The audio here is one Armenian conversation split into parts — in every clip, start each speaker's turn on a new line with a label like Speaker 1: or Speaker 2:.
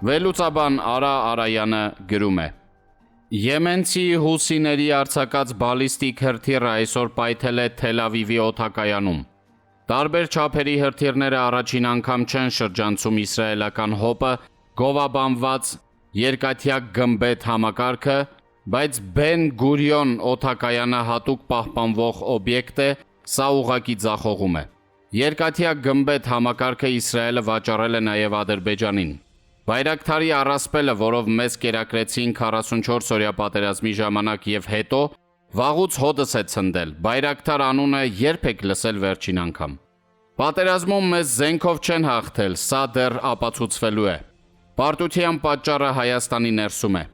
Speaker 1: Վերլուծաբան Արա Արայանը գրում է. Եմենցի հուսիների արձակած բալիստիկ հրթիռը այսօր պայթել է Թել Ավիվի օդակայանում։ Տարբեր չափերի հրթիռները առաջին անգամ չեն շրջանցում իսրայելական հոպը, գովաբանված երկաթյակ գմբեթ համակարգը, բայց Բեն Գուրիոն օդակայանը հատուկ պահպանվող օբյեկտ է, սա ուղղակի ձախողում է։ Երկաթյակ գմբեթ համակարգը Իսրայելը վաճառել է նաև Ադրբեջանին։ Բայրակթարի առասպելը, որով մեզ կերակրեցին 44-օրյա պատերազմի ժամանակ եւ հետո, վաղուց հոդս է ցնդել։ Բայրակթար անունը երբ եք լսել վերջին անգամ։ Պատերազմում մեզ զենքով չեն հաղթել, սա դեռ ապացուցվելու է։ Պարտության պատճառը Հայաստանի ներսում է։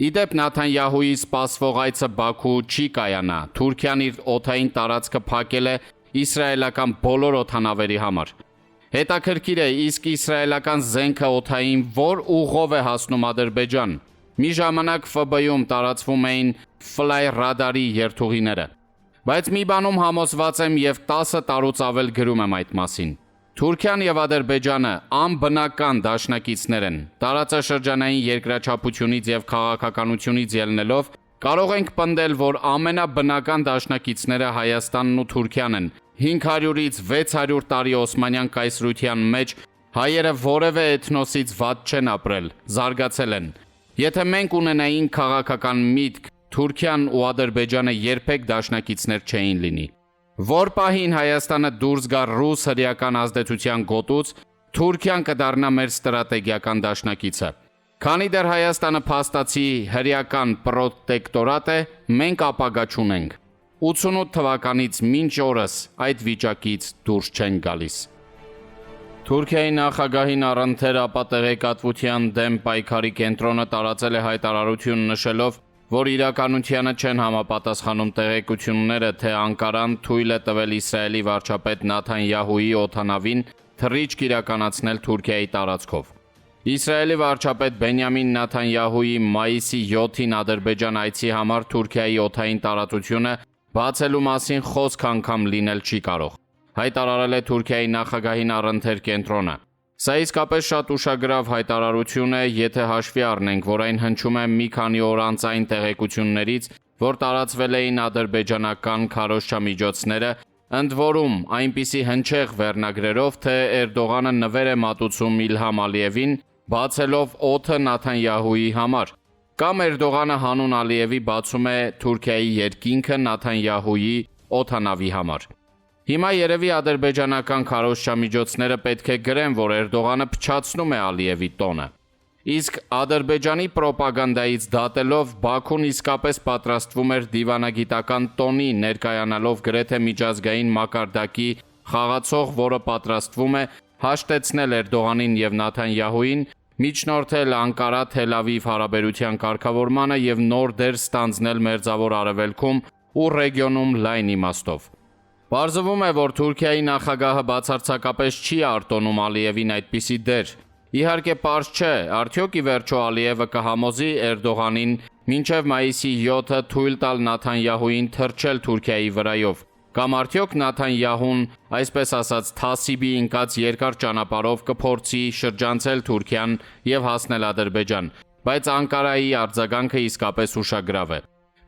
Speaker 1: Իդեպ Նաթանյահուի սպասվող այցը Բաքու չի կայանա։ Թուրքիան իր օդային տարածքը փակել է իսրայելական բոլոր օդանավերի համար։ Հետաքրքիր է, իսկ իսրայելական զենքը օդային որ ուղով է հասնում Ադրբեջան։ Մի ժամանակ ՖԲ-ում տարածվում էին Fly Radar-ի երթուղիները։ Բայց մի բանում համոզված եմ եւ 10 տարուց ավել գրում եմ այդ մասին։ Թուրքիան եւ Ադրբեջանը անբնական դաշնակիցներ են։ Տարածաշրջանային երկրաչափությունից եւ քաղաքականությունից ելնելով կարող ենք պնդել, որ ամենաբնական դաշնակիցները Հայաստանն ու Թուրքիան են։ 500-ից 600 տարի Օսմանյան կայսրության մեջ հայերը որևէ էթնոսից վատ չեն ապրել, զարգացել են։ Եթե մենք ունենայինք քաղաքական միտք, Թուրքիան ու Ադրբեջանը երբեք դաշնակիցներ չէին լինի։ Որ պահին Հայաստանը դուրս գա ռուս հրեական ազդեցության գոտուց, Թուրքիան կդառնա մեր ստրատեգիական դաշնակիցը։ Քանի դեռ Հայաստանը փաստացի հրեական պրոտեկտորատ է, մենք ապագա չունենք։ 88 թվականից մինչ օրս այդ վիճակից դուրս չեն գալիս։ Թուրքիայի նախագահին առընթեր ապատեղեկատվության դեմ պայքարի կենտրոնը տարածել է հայտարարություն նշելով, որ իրականությանը չեն համապատասխանում տեղեկությունները, թե Անկարան թույլ է տվել Իսրայելի վարչապետ Նաթանյահուի օդանավին թռիչք իրականացնել Թուրքիայի տարածքով։ Իսրայելի վարչապետ Բենյամին Նաթանյահուի մայիսի 7-ին Ադրբեջան այցի համար Թուրքիայի օդային տարածությունը բացելու մասին խոսք անգամ լինել չի կարող, հայտարարել է Թուրքիայի նախագահին առընթեր կենտրոնը։ Սա իսկապես շատ ուշագրավ հայտարարություն է, եթե հաշվի առնենք, որ այն հնչում է մի քանի օր անց այն տեղեկություններից, որ տարածվել էին ադրբեջանական քարոզչամիջոցները, ընդ որում այնպիսի հնչեղ վերնագրերով, թե Էրդողանը նվեր է մատուցում Իլհամ Ալիևին, բացելով օդը Նաթանյահուի համար, կամ Էրդողանը հանուն Ալիևի բացում է Թուրքիայի երկինքը Նաթանյահուի օդանավի համար։ Հիմա երևի ադրբեջանական քարոզչամիջոցները պետք է գրեն, որ Էրդողանը փչացնում է Ալիևի տոնը։ Իսկ Ադրբեջանի պրոպագանդայից դատելով Բաքուն իսկապես պատրաստվում էր դիվանագիտական տոնի ներկայանալով գրեթե միջազգային մակարդակի խաղացող, որը պատրաստվում է հաշտեցնել Էրդողանին եւ Նաթանյահուին, միջնորդել Անկարա-Թել Ավիվ հարաբերության կարգավորմանը եւ նոր դեր ստանձնել Մերձավոր Արևելքում ու ռեգիոնում լայն իմաստով։ Պարզվում է, որ Թուրքիայի նախագահը բացարձակապես չի արտոնում Ալիևին այդպիսի դեր։ Իհարկե պարզ չէ, արդյոք ի վերջո Ալիևը կհամոզի Էրդողանին մինչև մայիսի 7-ը թույլ տալ Նաթանյահուին թռչել Թուրքիայի վրայով, կամ արդյոք Նաթանյահուն, այսպես ասած, թասիբի ընկած երկար ճանապարհով կփորձի շրջանցել Թուրքիան եւ հասնել Ադրբեջան, բայց Անկարայի արձագանքը իսկապես ուշագրավ է։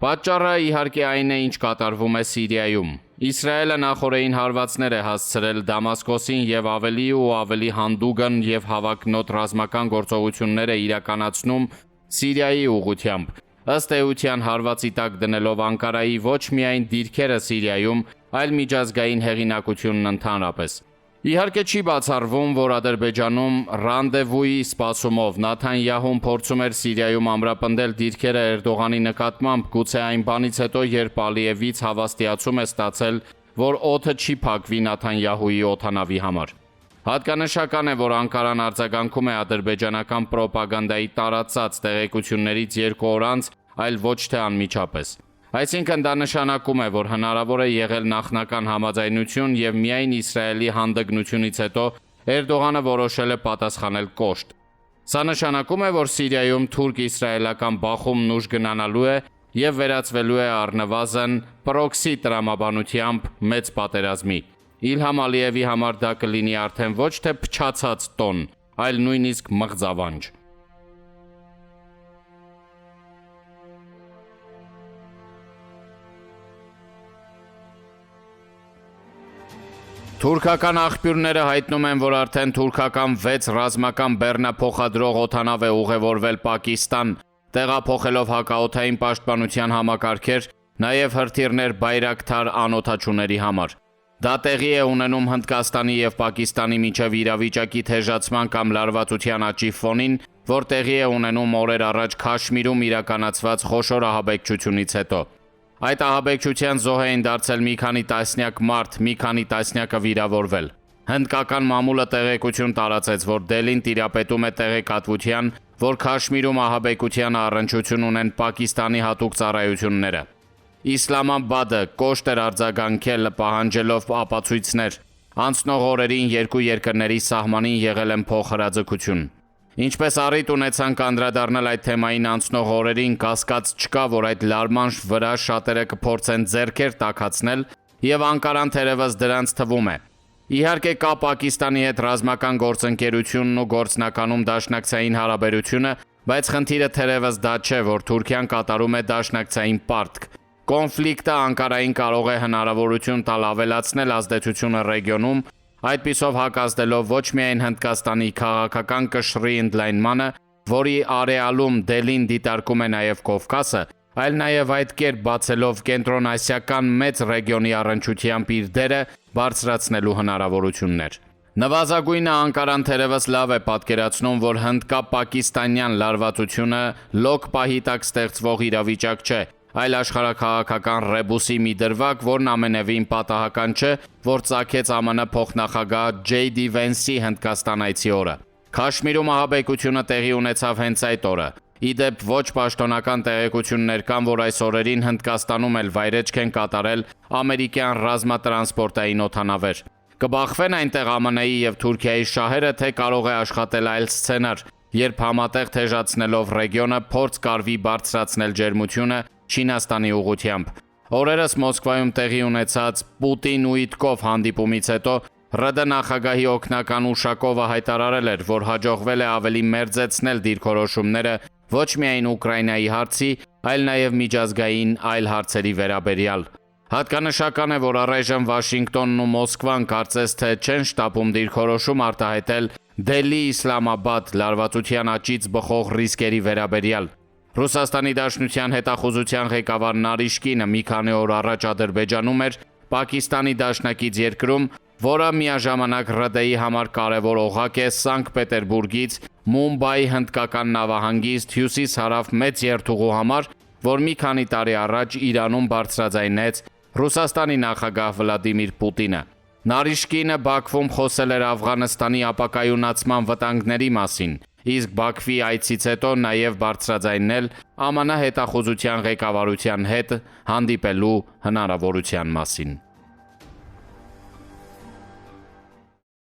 Speaker 1: Պատճառը իհարկե այն է, ինչ կատարվում է Սիրիայում։ Իսրայելը նախօրեին հարվածներ է հասցրել Դամասկոսին եւ ավելի ու ավելի հանդուգն եւ հավակնոտ ռազմական գործողություններ է իրականացնում Սիրիայի ուղղությամբ։ Ըստ էության հարվածի տակ դնելով Անկարայի ոչ միայն դիրքերը Սիրիայում, այլ միջազգային հեղինակությունն ընդհանրապես։ Իհարկե չի բացառվում, որ Ադրբեջանում ռանդևուի սպասումով Նաթանյահուն փորձում էր Սիրիայում ամրապնդել դիրքերը Էրդողանի նկատմամբ, գուցե այն բանից հետո, երբ Ալիևից հավաստիացում է ստացել, որ օդը չի փակվի Նաթանյահուի օդանավի համար։ Հատկանշական է, որ Անկարան արձագանքում է ադրբեջանական պրոպագանդայի տարածած տեղեկություններից 2 օր անց, այլ ոչ թե անմիջապես։ Այսինքն դա նշանակում է, որ հնարավոր է եղել նախնական համաձայնություն եւ միայն Իսրայելի հանդգնությունից հետո Էրդողանը որոշել է պատասխանել կոշտ։ Սա նշանակում է, որ Սիրիայում թուրք-իսրայելական բախումն ուժ գնանալու է եւ վերածվելու է առնվազն պրոքսի տրամաբանությամբ մեծ պատերազմի։ Իլհամ Ալիևի համար դա կլինի արդեն ոչ թե փչացած տոն, այլ նույնիսկ մղձավանջ։ Թուրքական աղբյուրները հայտնում են, որ արդեն թուրքական 6 ռազմական բեռնափոխադրող օդանավ է ուղևորվել Պակիստան, տեղափոխելով հակաօդային պաշտպանության համակարգեր, նաև հրթիռներ Բայրակթար անօդաչուների համար։ Դա տեղի է ունենում Հնդկաստանի և Պակիստանի միջև իրավիճակի թեժացման կամ լարվածության աճի ֆոնին, որ տեղի է ունենում օրեր առաջ Քաշմիրում իրականացված խոշոր ահաբեկչությունից հետո։ Այդ ահաբեկչության զոհ էին դարձել մի քանի տասնյակ մարդ, մի քանի տասնյակը վիրավորվել։ Հնդկական մամուլը տեղեկություն տարածեց, որ Դելին տիրապետում է տեղեկատվության, որ Քաշմիրում ահաբեկության առնչություն ունեն Պակիստանի հատուկ ծառայությունները։ Իսլամաբադը կոշտ էր արձագանքել, պահանջելով ապացույցներ։ Անցնող օրերին երկու երկրների սահմանին եղել են փոխհրաձգություն։ Ինչպես առիթ ունեցանք անդրադառնալ այդ թեմային անցնող օրերին, կասկած չկա, որ այդ լարման վրա շատերը կփորձեն ձեռքեր տաքացնել, եւ Անկարան թերևս դրանց թվում է։ Իհարկե կա Պակիստանի հետ ռազմական գործընկերությունն ու գործնականում դաշնակցային հարաբերությունը, բայց խնդիրը թերևս դա չէ, որ Թուրքիան կատարում է դաշնակցային պարտք։ Կոնֆլիկտը Անկարային կարող է հնարավորություն տալ ավելացնել ազդեցությունը ռեգիոնում, այդպիսով հակազդելով ոչ միայն Հնդկաստանի քաղաքական կշռի ընդլայնմանը, որի արեալում Դելին դիտարկում է նաև Կովկասը, այլ նաև այդ կերպ բացելով կենտրոնասիական մեծ ռեգիոնի առնչությամբ իր դերը բարձրացնելու հնարավորություններ։ Նվազագույնը Անկարան թերևս լավ է պատկերացնում, որ հնդկա-պակիստանյան լարվածությունը լոկ պահի տակ ստեղծվող իրավիճակ չէ, այլ աշխարհաքաղաքական ռեբուսի մի դրվագ, որն ամենևին պատահական չէ, որ ծագեց ԱՄՆ փոխնախագահ J.D. Vance-ի Հնդկաստան այցի օրը։ Քաշմիրում ահաբեկությունը տեղի ունեցավ հենց այդ օրը։ Իդեպ ոչ պաշտոնական տեղեկություններ կան, որ այս օրերին Հնդկաստանում էլ վայրեջք են կատարել ամերիկյան ռազմատրանսպորտային օդանավեր։ Կբախվեն այնտեղ ԱՄՆ-ի և Թուրքիայի շահերը, թե կարող է աշխատել այլ սցենար, երբ համատեղ թեժացնելով ռեգիոնը փորձ կարվի բարձրացնել ջերմությունը Չինաստանի ուղղությամբ։ Օրերս Մոսկվայում տեղի ունեցած Պուտին-Ուիտկով հանդիպումից հետո ՌԴ նախագահի օգնական Ուշակովը հայտարարել էր, որ հաջողվել է ավելի մերձեցնել դիրքորոշումները ոչ միայն Ուկրաինայի հարցի, այլ նաև միջազգային այլ հարցերի վերաբերյալ։ Հատկանշական է, որ առայժմ Վաշինգտոնն ու Մոսկվան կարծես թե չեն շտապում դիրքորոշում արտահայտել Դելի-Իսլամաբադ լարվածության աճից բխող ռիսկերի վերաբերյալ։ Ռուսաստանի Դաշնության հետախուզության ղեկավար Նարիշկինը մի քանի օր առաջ Ադրբեջանում էր, Պակիստանի դաշնակից երկրում, որը միաժամանակ ՌԴ-ի համար կարևոր օղակ է Սանկտ Պետերբուրգից Մումբայի հնդկական նավահանգիստ հյուսիս-հարավ մեծ երթուղու համար, որ մի քանի տարի առաջ Իրանում բարձրաձայնեց Ռուսաստանի նախագահ Վլադիմիր Պուտինը։ Նարիշկինը Բաքվում խոսել էր Աֆղանստանի ապակայունացման վտանգների մասին, իսկ Բաքվի այցից հետո նաև բարձրաձայնել ԱՄՆ հետախուզության ղեկավարության հետ հանդիպելու հնարավորության մասին։